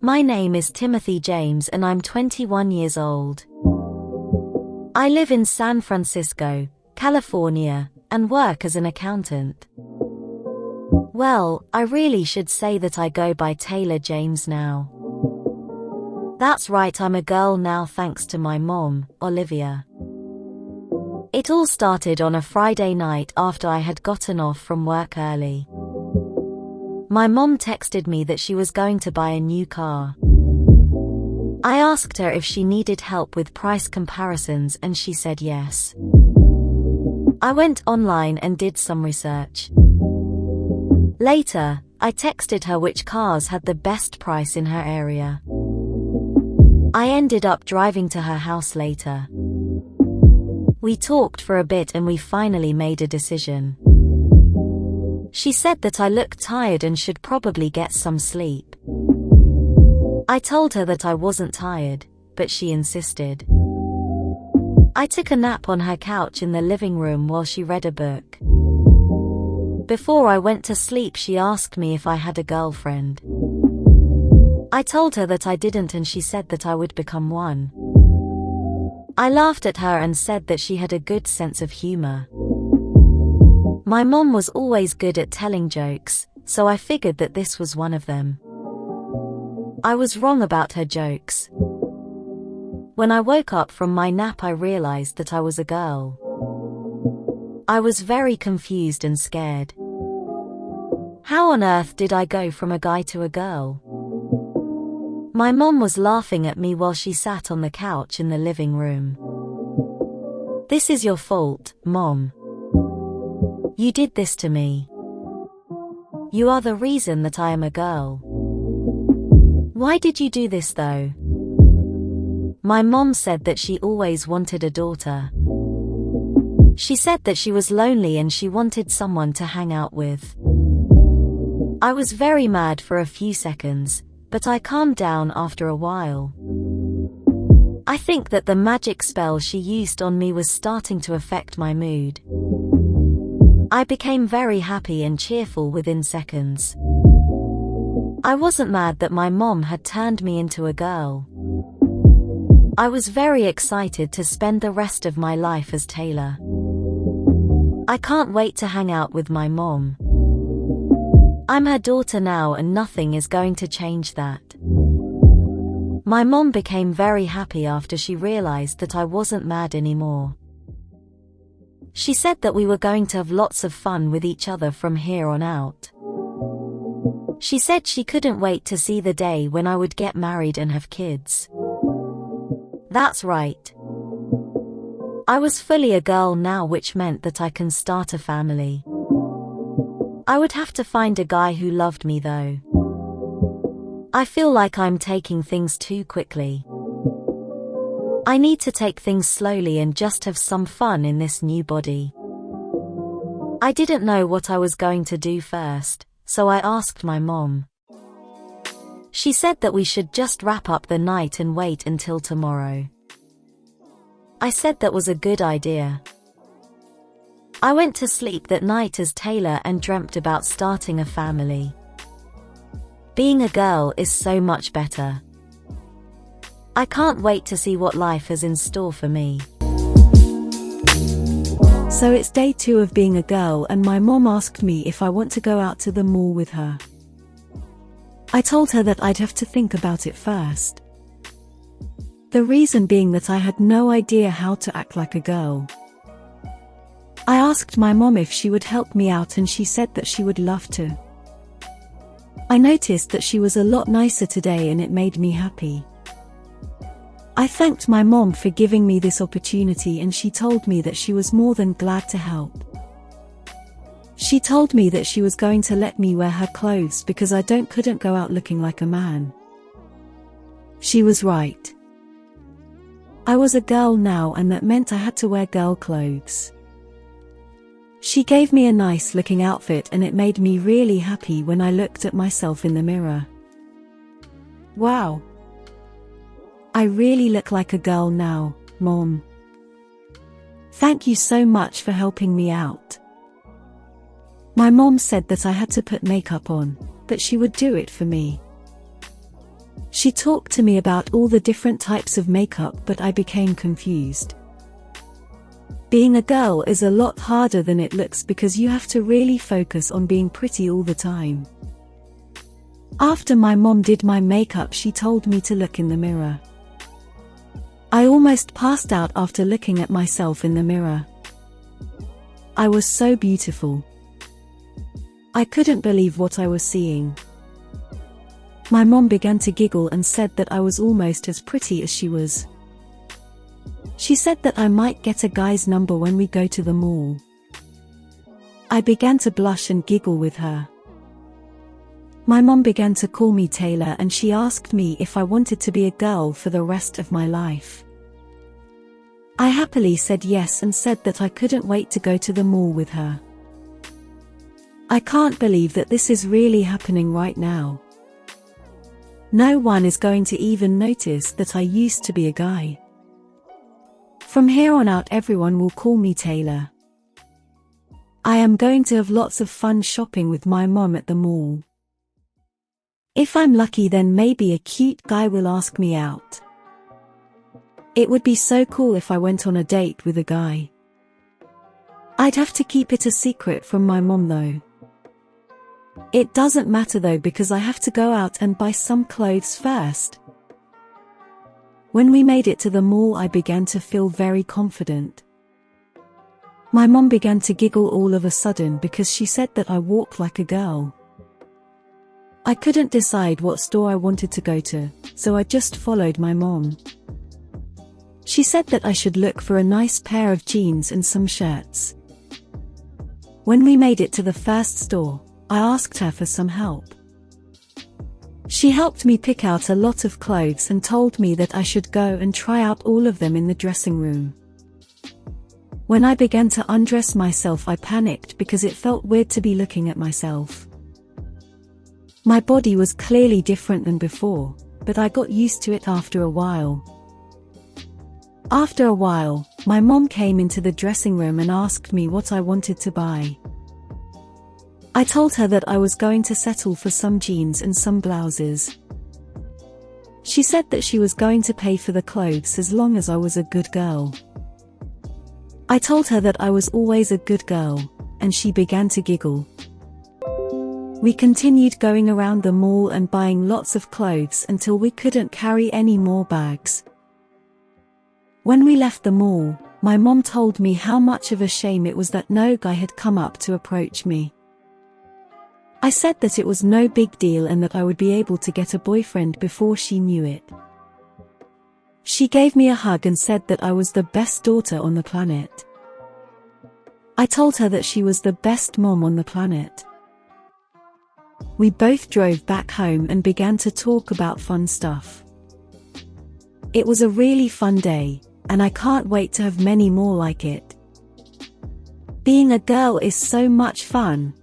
My name is Timothy James and I'm 21 years old. I live in San Francisco, California, and work as an accountant. Well, I really should say that I go by Taylor James now. That's right, I'm a girl now thanks to my mom, Olivia. It all started on a Friday night after I had gotten off from work early. My mom texted me that she was going to buy a new car. I asked her if she needed help with price comparisons and she said yes. I went online and did some research. Later, I texted her which cars had the best price in her area. I ended up driving to her house later. We talked for a bit and we finally made a decision. She said that I looked tired and should probably get some sleep. I told her that I wasn't tired, but she insisted. I took a nap on her couch in the living room while she read a book. Before I went to sleep, she asked me if I had a girlfriend. I told her that I didn't and she said that I would become one. I laughed at her and said that she had a good sense of humor. My mom was always good at telling jokes, so I figured that this was one of them. I was wrong about her jokes. When I woke up from my nap, I realized that I was a girl. I was very confused and scared. How on earth did I go from a guy to a girl? My mom was laughing at me while she sat on the couch in the living room. This is your fault, Mom. You did this to me. You are the reason that I am a girl. Why did you do this though? My mom said that she always wanted a daughter. She said that she was lonely and she wanted someone to hang out with. I was very mad for a few seconds, but I calmed down after a while. I think that the magic spell she used on me was starting to affect my mood. I became very happy and cheerful within seconds. I wasn't mad that my mom had turned me into a girl. I was very excited to spend the rest of my life as Taylor. I can't wait to hang out with my mom. I'm her daughter now and nothing is going to change that. My mom became very happy after she realized that I wasn't mad anymore. She said that we were going to have lots of fun with each other from here on out. She said she couldn't wait to see the day when I would get married and have kids. That's right. I was fully a girl now, which meant that I can start a family. I would have to find a guy who loved me though. I feel like I'm taking things too quickly. I need to take things slowly and just have some fun in this new body. I didn't know what I was going to do first, so I asked my mom. She said that we should just wrap up the night and wait until tomorrow. I said that was a good idea. I went to sleep that night as Taylor and dreamt about starting a family. Being a girl is so much better. I can't wait to see what life has in store for me. So it's day 2 of being a girl and my mom asked me if I want to go out to the mall with her. I told her that I'd have to think about it first. The reason being that I had no idea how to act like a girl. I asked my mom if she would help me out and she said that she would love to. I noticed that she was a lot nicer today and it made me happy. I thanked my mom for giving me this opportunity and she told me that she was more than glad to help. She told me that she was going to let me wear her clothes because I couldn't go out looking like a man. She was right. I was a girl now and that meant I had to wear girl clothes. She gave me a nice looking outfit and it made me really happy when I looked at myself in the mirror. Wow! I really look like a girl now, Mom. Thank you so much for helping me out. My mom said that I had to put makeup on, but she would do it for me. She talked to me about all the different types of makeup, but I became confused. Being a girl is a lot harder than it looks because you have to really focus on being pretty all the time. After my mom did my makeup, she told me to look in the mirror. I almost passed out after looking at myself in the mirror. I was so beautiful. I couldn't believe what I was seeing. My mom began to giggle and said that I was almost as pretty as she was. She said that I might get a guy's number when we go to the mall. I began to blush and giggle with her. My mom began to call me Taylor, and she asked me if I wanted to be a girl for the rest of my life. I happily said yes and said that I couldn't wait to go to the mall with her. I can't believe that this is really happening right now. No one is going to even notice that I used to be a guy. From here on out, everyone will call me Taylor. I am going to have lots of fun shopping with my mom at the mall. If I'm lucky, then maybe a cute guy will ask me out. It would be so cool if I went on a date with a guy. I'd have to keep it a secret from my mom though. It doesn't matter though, because I have to go out and buy some clothes first. When we made it to the mall, I began to feel very confident. My mom began to giggle all of a sudden because she said that I walk like a girl. I couldn't decide what store I wanted to go to, so I just followed my mom. She said that I should look for a nice pair of jeans and some shirts. When we made it to the first store, I asked her for some help. She helped me pick out a lot of clothes and told me that I should go and try out all of them in the dressing room. When I began to undress myself, I panicked because it felt weird to be looking at myself. My body was clearly different than before, but I got used to it after a while. After a while, my mom came into the dressing room and asked me what I wanted to buy. I told her that I was going to settle for some jeans and some blouses. She said that she was going to pay for the clothes as long as I was a good girl. I told her that I was always a good girl, and she began to giggle. We continued going around the mall and buying lots of clothes until we couldn't carry any more bags. When we left the mall, my mom told me how much of a shame it was that no guy had come up to approach me. I said that it was no big deal and that I would be able to get a boyfriend before she knew it. She gave me a hug and said that I was the best daughter on the planet. I told her that she was the best mom on the planet. We both drove back home and began to talk about fun stuff. It was a really fun day, and I can't wait to have many more like it. Being a girl is so much fun.